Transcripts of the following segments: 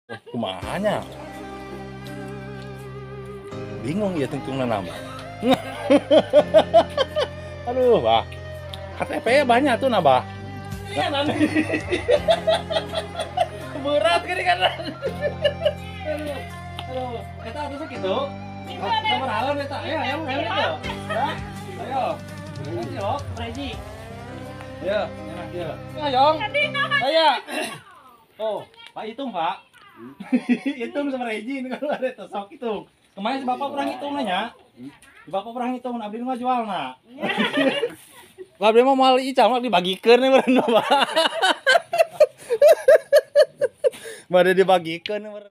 Kumahanya bingung ya tungtungna nama. Aduh, bah. KTP banyak tuh nah, bah. Iya nanti. Berat gini kan. Aduh, kita harus gitu. Nomor halan kita. Ayo, ayo, ayo. Ayo. Ayo, Reji. Ayo, ayo. Ayo. Ayo. Oh, Pak hitung, Pak. Hitung sama Reji ini kalau ada tosok hitung. Kemarin si Bapak kurang hitung nanya. Bapak kurang hitung, abdi mah jual nak. Lah dia mah mal ica mah dibagikeun nih meureun mah. Made dibagikeun nih meureun.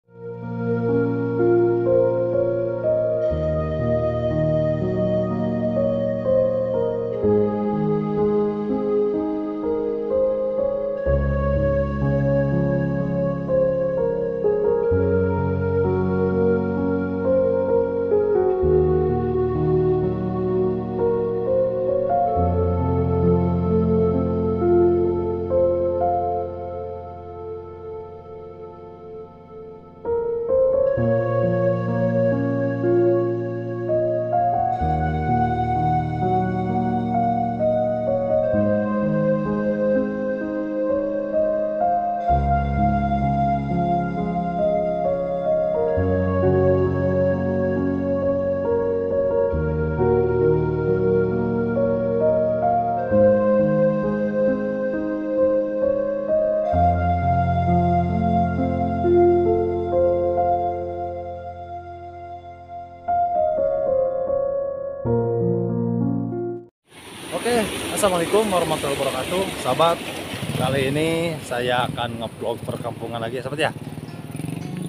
Oke, assalamualaikum warahmatullahi wabarakatuh, sahabat. Kali ini saya akan nge-vlog perkampungan lagi, sahabat ya.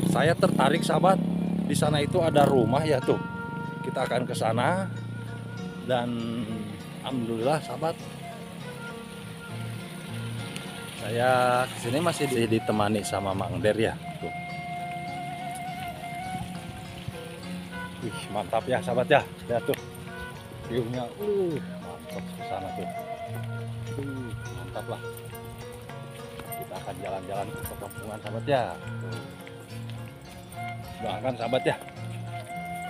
Saya tertarik, sahabat. Di sana itu ada rumah ya tuh. Kita akan ke sana dan alhamdulillah, sahabat. Saya kesini masih ditemani sama Mang Der ya. Tuh. Wih, mantap ya, sahabat ya. Lihat tuh. View-nya, mantap ke sana tuh. Mantap lah. Kita akan jalan-jalan ke perkampungan, sahabat ya. Tuh. Doakan, sahabat ya.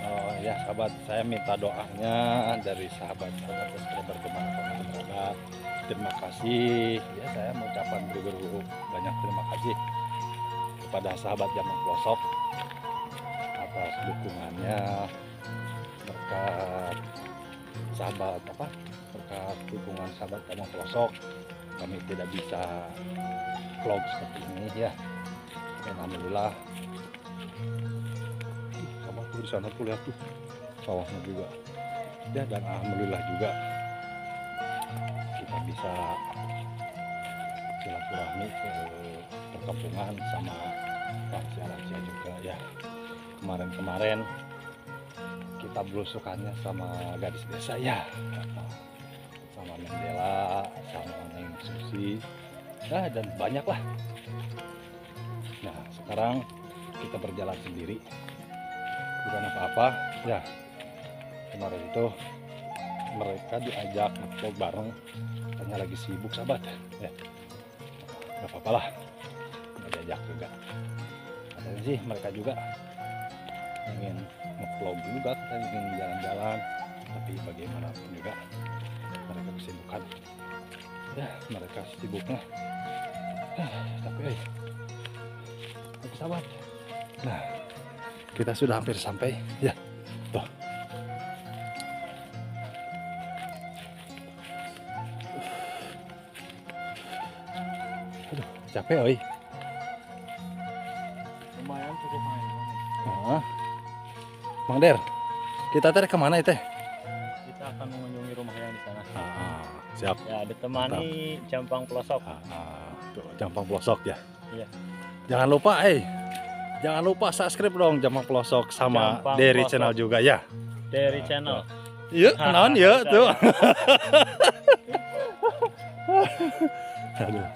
Oh ya, sahabat, saya minta doanya dari sahabat-sahabat subscriber kemana-mana berada. Terima kasih. Ya, saya mengucapkan beribu-ribu banyak terima kasih kepada sahabat Jamang Pelosok atas dukungannya. Berkat sahabat berkat dukungan sahabat Jamang Pelosok kami tidak bisa vlog seperti ini ya. Dan alhamdulillah, sama tuh di sana tuh lihat tuh sawahnya juga ya, dan alhamdulillah juga kita bisa silaturahmi ke perkampungan sama lansia-lansia juga ya. Kemarin-kemarin kita belusukannya sama gadis desa ya, sama Mendela, sama Neng Susi, nah, dan banyak lah. Nah, sekarang kita berjalan sendiri, bukan apa-apa ya. Kemarin itu mereka diajak vlog bareng, katanya lagi sibuk, sahabat ya. Gak apa-apa lah, nggak diajak juga. Katanya sih mereka juga ingin nge-vlog juga, kita ingin jalan-jalan, tapi bagaimanapun juga mereka kesibukan ya, mereka sibuknya tapi oke, sahabat. Nah, kita sudah hampir sampai ya tuh. Aduh, capek oi. Lumayan cukup main. Mang Der, kita tadi kemana itu? Kita akan mengunjungi rumah yang di sana. Siap. Ya, ditemani Jampang Pelosok. Tuh, Jampang Pelosok ya. Iya. Jangan lupa subscribe dong Jampang Pelosok sama Jampang Derry Pelosok. Channel juga ya. Dari channel. Yuk, naon yuk tuh. Aduh.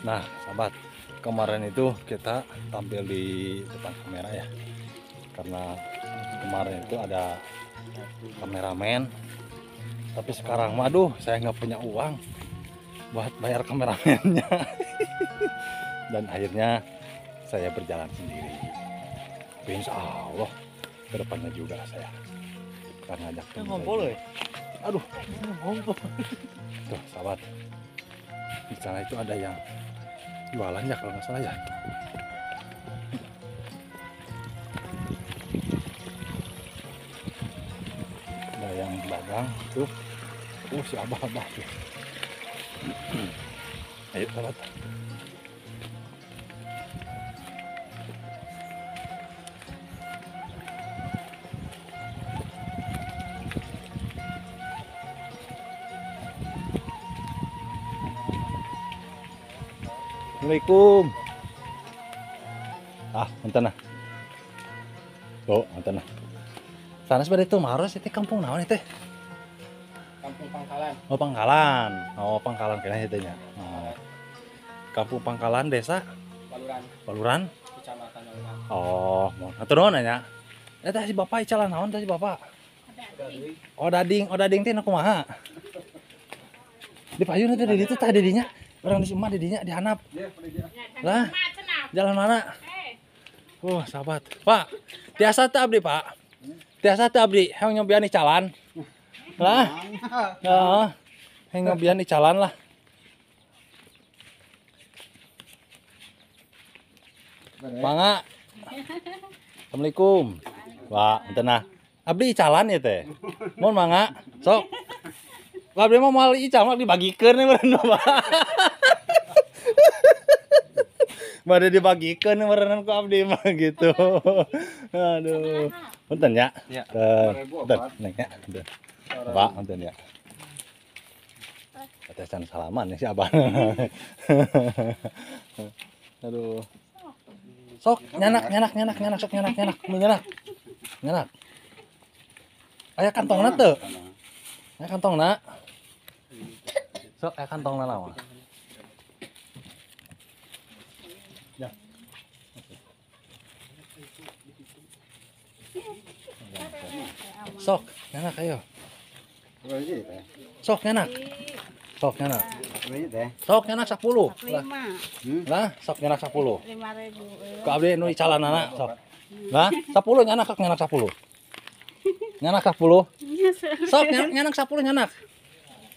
Nah, sahabat, kemarin itu kita tampil di depan kamera ya, karena kemarin itu ada kameramen Tapi sekarang aduh saya nggak punya uang buat bayar kameramennya. Dan akhirnya saya berjalan sendiri. Tapi insya Allah kedepannya juga saya akan ngajak teman saya. Aduh, ngompol. Tuh sahabat, di sana itu ada yang jualan ya kalau nggak salah ya. Ada yang dagang tuh. Si abah-abah tuh. Ayo sahabat. Assalamualaikum. Enten nah. Enten nah. Sana sebenarnya itu Maros itu kampung naon itu? Kampung Pangkalan. Pangkalan. Pangkalan kayaknya itu nya. Kampung Pangkalan desa Baluran. Kecamatan Baluran. Mau ngatur nuhun nya. Eta si Bapak icalan naon teh si Bapak? Dading teh kumaha? Di payun itu di ditu tah didinya. Orang di rumah didinya dihanap. Lah, jalan mana? Sahabat. Pak, tiasa teh abdi, Pak. Tiasa teh abdi, hayang nyobian icalan. Lah. Heeh. Hayang nyobian icalan lah. Mangga. Assalamualaikum. Wah, enten nah. Abdi icalan ya teh. Mun mangga, sok. Abdi mah moal ical dibagikeun nih meureun Pak. Bade dibagikeun meureun ku abdi mah gitu. Aduh. Punten ya. Ya. Punten neng ya. Pak, punten ya. Atesan salaman ya si Abah. Aduh. Sok nyanak sok nyanak. Nyanak. Aya kantongna teu? Aya kantongna. Sok aya kantongna naon? Ya. Sok nyanak ayo. Sok nyanak. Sok nyanak 10. Lah, sok nyanak 10. 5.000. Ku abdi nu icalanana sok. Lah, 10 nyanak sok nyanak 10. Nyanak 10. Sok nyanak 10 nyanak.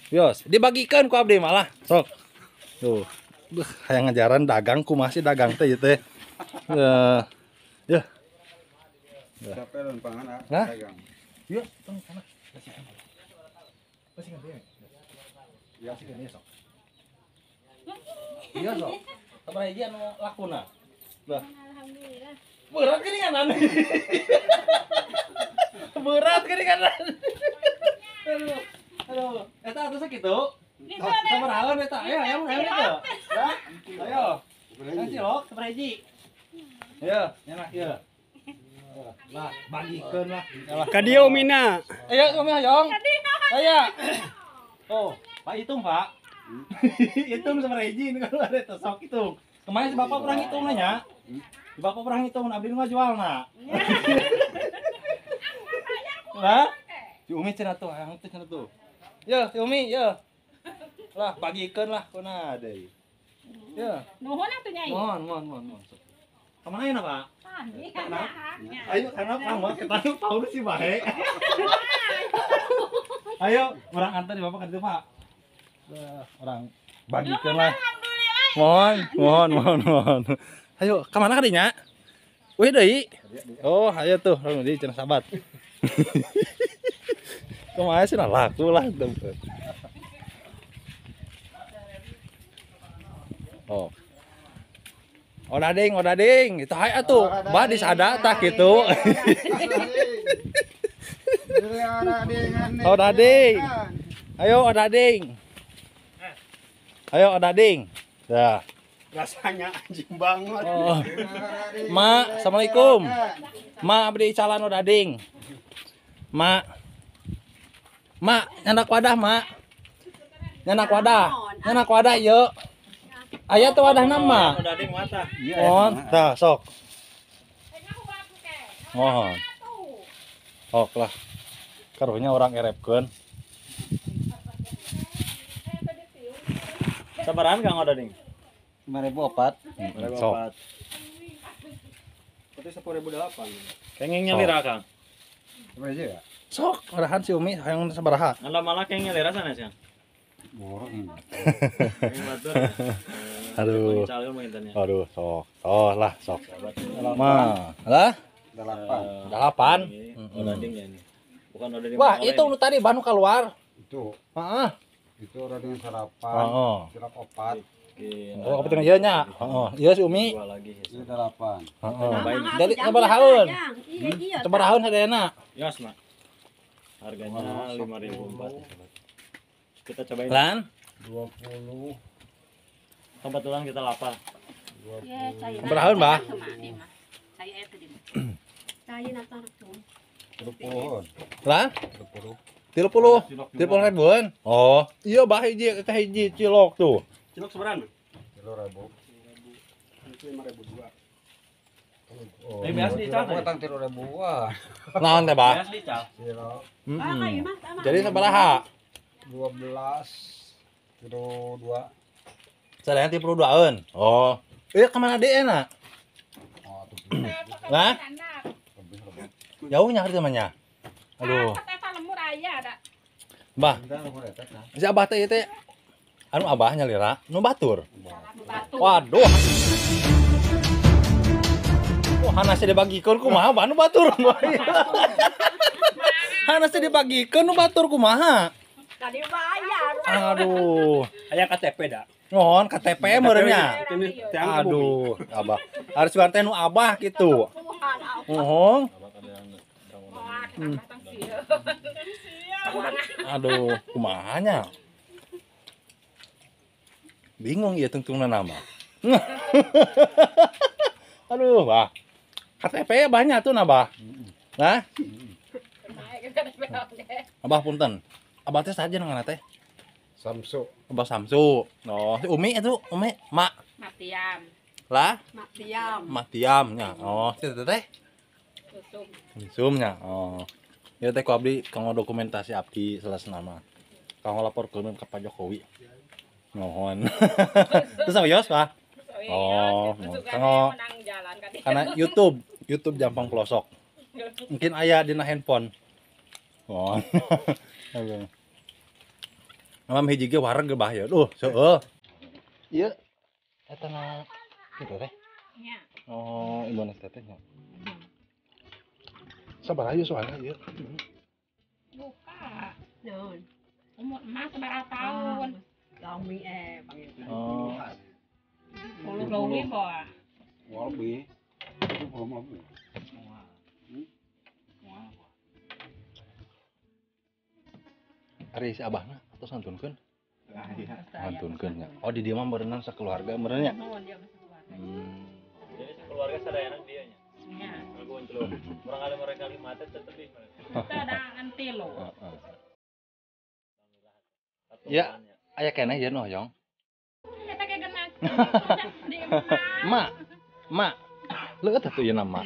Yos, dibagikeun ku abdi malah. Sok. Tuh. Hayang ngajaran dagang ku masih dagang teh ieu teh. Ya. Capek dan pangan Hah? dagang. Yuk, tong sana. Kasih ganti. Ya, kasih ganti sok. Iya sok. Sabaraha hiji anu lakuna? Lah. Alhamdulillah. Berat geuninganan. Berat geuninganan. Aduh. Eta atuh sakitu. Sabaraha eta? Ayo itu. Ya. Ayo. Kan cilok sabaraha hiji? Ayo, nyanak ieu. Lah, bagikeun lah. Ka dieu Umina. Ayo, Umi Hayong. Ayo. Oh, Pak hitung, Pak. Hitung sabaraha hiji nu kalau ada sok hitung. Kemarin si Bapak pernah hitung nanya. Si Bapak pernah hitung abdi mah jualna. Lah, si Umi cenah tuh, hayang teh cenah tuh. Yo, si Umi, yo. Lah, bagikeun lah kuna deui. Yo. Nuhun atuh Nyai. Mohon. Kemana ya, Pak? Pandi. Ayo, karena kamu ketanu tahu sih bae. Ayo, orang antar di Bapak kan Pak. Orang bagikeun lah. Mohon. Ayo, ke mana kadinya? Wih deui. Oh, ayo tuh, lalu di cenah sahabat. Kumaha sih laku lah. Oh dading, itu hai atuh. Bah disada tak gitu. Oh dading. Ayo dading. Dah. Rasanya anjing banget. Oh. Ma, assalamualaikum. Ma abdi calan dading. Ma, nyanak wadah, Ma. Nyanak wadah yuk. Aya tuh wadah nama. Dading mata. Mohon, tah sok. Mohon. Ok lah. Karunya orang erepkeun. Sabarahan Kang ada nih. 5.004. Sok. Tapi 10.008. Kenging nyelira Kang. Coba aja ya. Sok, arahan si Umi hayang sabaraha. Anda malah kenging nyelira sana sih. Borong ini. Kenging batur. Aduh. Calon mungkin tanya. Aduh, sok. Oh lah, sok. Mah, lah. 8. 8. Odading ya ini. Bukan odading. Wah, itu nu tadi Banu keluar. Itu. Heeh. Itu rading sarapan. Heeh. Sirap 4. Oh, kepentingan ieu nya. Heeh. Ieu si Umi. Dua lagi. Itu 8. Heeh. Baik. Jadi sabarahaun? Iya. Sabarahaun sadayana? Yos, Mak. Harganya 5.004 ya, sobat. Kita cobain. Lan? 20. Kebetulan kita lapar. Sabarahaun, Mbah? Saya itu di. Saya nonton tuh. 20. Lan? 20. 30 ribuan. Oh, iya bah hiji eta hiji cilok tuh. Cilok seberan? Kilo ribu. Itu 5.002. Oh, biasa dical, ya? Utang 3.000. Wah. Naon teh, Bah? Biasa dical. Kilo Jadi sabaraha? 12. Kilo 2. Sadayana 32eun. Oh. Ieu kemana deui na? Oh, tuh. Lah? Lebih. Jauhnya hareuh namanya. Aduh. Bah, Enggak, aku eta kan. si Abah teh ieu teh anu Abah nyalira nu batur. Waduh. Wah, hanasnya dibagikeun kumaha Bah nu batur. Hanasnya dibagikeun nu batur kumaha? Tadi bayar. Aduh. Aya KTP dah. Ngon KTP meureunnya. Tiang ke bumi. Aduh, Abah. Harus teh nu Abah gitu. Mohon. Aduh, kumahanya. Bingung ya tungtungna nama. Aduh, Bah. KTP banyak tuh Abah. Nah, Abah punten. Abah teh saja nang teh. Samsu. Abah Samsu. Oh, si Umi itu, Umi, Mak. Matiam. Lah, Matiam. Matiamnya. Oh, si teh. Sumnya. Oh. Ya teh ku abdi kanggo dokumentasi abdi salasna mah. Kanggo laporkeun ka Pak Jokowi. Mohon. Terus apa Yos, Pak? Oh, kanggo karena YouTube Jampang Pelosok. Mungkin aya dina handphone. Oh. Mam hiji ge wareg ge bah ya. Duh, seueuh. Ieu eta na kitu teh. Nya. Oh, ibuna teh nya. Sabar aja soalnya ieu. Buka. Non. Umur emas berapa tahun? Kami panggil. Oh. 10 gawe bo. Wah, lebih. Itu belum lebih. Ari si abahna atau santunkeun? Santunkeun nya. Oh di dieu mah berenang sakeluarga berenang nya. Jadi keluarga sadayana dia nya. Nya. Orang ada mereka 5 teh tetep di. Kita ada antilo. Ya, aya keneh ieu noh, Yong. Kita kayak genak. Di Mak. Leueuh atuh ieu nama.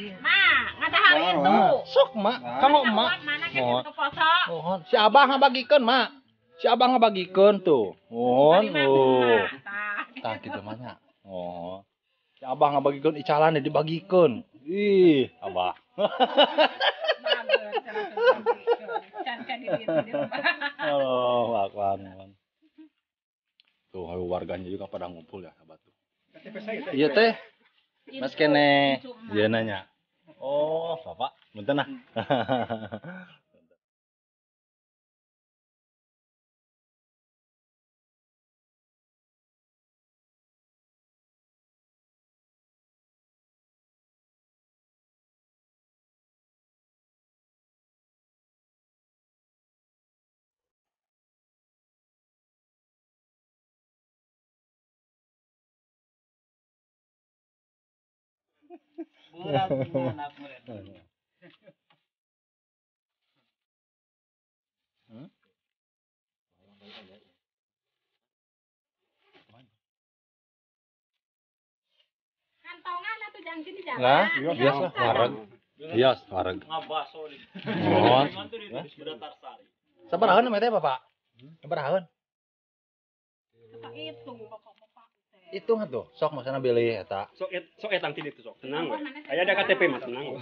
ada hari itu. Sok, Mak. Kanggo emak. Mana kita ke poso? Mohon. Si Abah ngabagikeun, Mak. Si Abah ngabagikeun tuh. Mohon. Oh. Tah kitu mah nya. Oh. Si Abah ngabagikeun icalan dibagikeun. Ih, Abah. Oh, wakwan. Tuh, warganya juga pada ngumpul ya, sahabat tuh. Iya teh. Mas kene, dia nanya. Oh, Bapak, bentar nah. Berat gimana mereka? Kantongan atau jangkin di jalan? Lah, biasa wareg. Iya, wareg. Ngabaso nih. Oh. Mantu di sudah tarsari. Sabaraheun mah teh, Bapak? Sabaraheun? Kita hitung Bapak. Hitung atuh, sok maksana beli eta. Sok etang tadi itu sok. Tenang we. Aya ada KTP mah tenang we.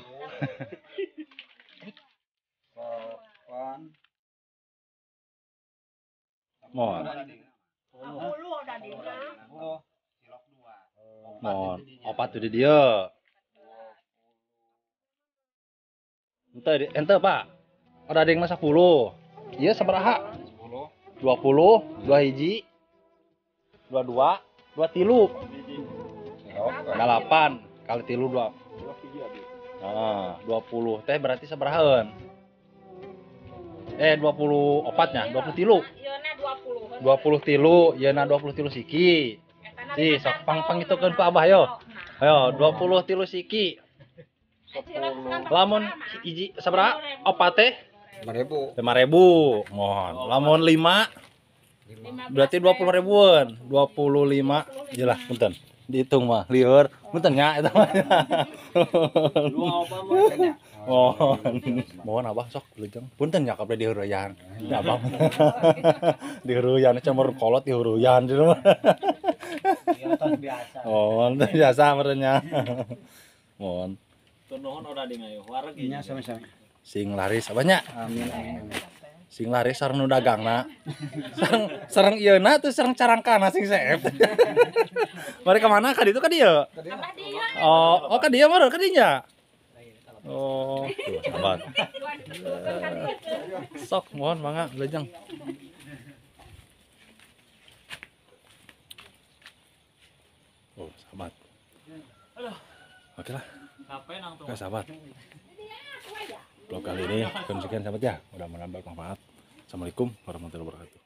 Mohon. Mohon. Opat tuh di dia. Ente Pak. Ada yang masak 10. Iya sabaraha? 20, 2 hiji. 22, 2 tilu. 8 kali tilu 2. Nah, 20 teh berarti sabarahaeun? 20 opatnya, 20 tilu. Yeuna 20. 20 tilu, yeuna 20 tilu siki. Si, sok pang itu kan Pak Abah yo. Ayo, 20 tilu siki. Lamun hiji sabaraha? Opat teh 5.000. 5.000. Mohon. Lamun 5 berarti 20.000-an. 25. Jelas, punten. Dihitung mah lieur. Punten nya eta mah. Mohon. Mohon Abah sok leujeng. Punten nya kabeh diheureyan. Ya Abang. Diheureyan camur kolot diheureyan di rumah. Oh, biasa merenya. Mohon. Tunuhun udah di ngayu. Wareg ieu. Sama-sama. Sing laris apanya? Amin. Sing laris sareng nu dagangna. Sareng ieuna tuh sareng carangkana sing seep. Mari ka mana? Ka ditu ka dieu. Oh, ka dieu mah ka dinya. Oh, tuh sahabat. Sok mohon mangga lejeng. Oh, sahabat. Oke lah. Oke sahabat. Vlog kali ini sekian sahabat ya. Mudah menambah manfaat. Assalamualaikum warahmatullahi wabarakatuh.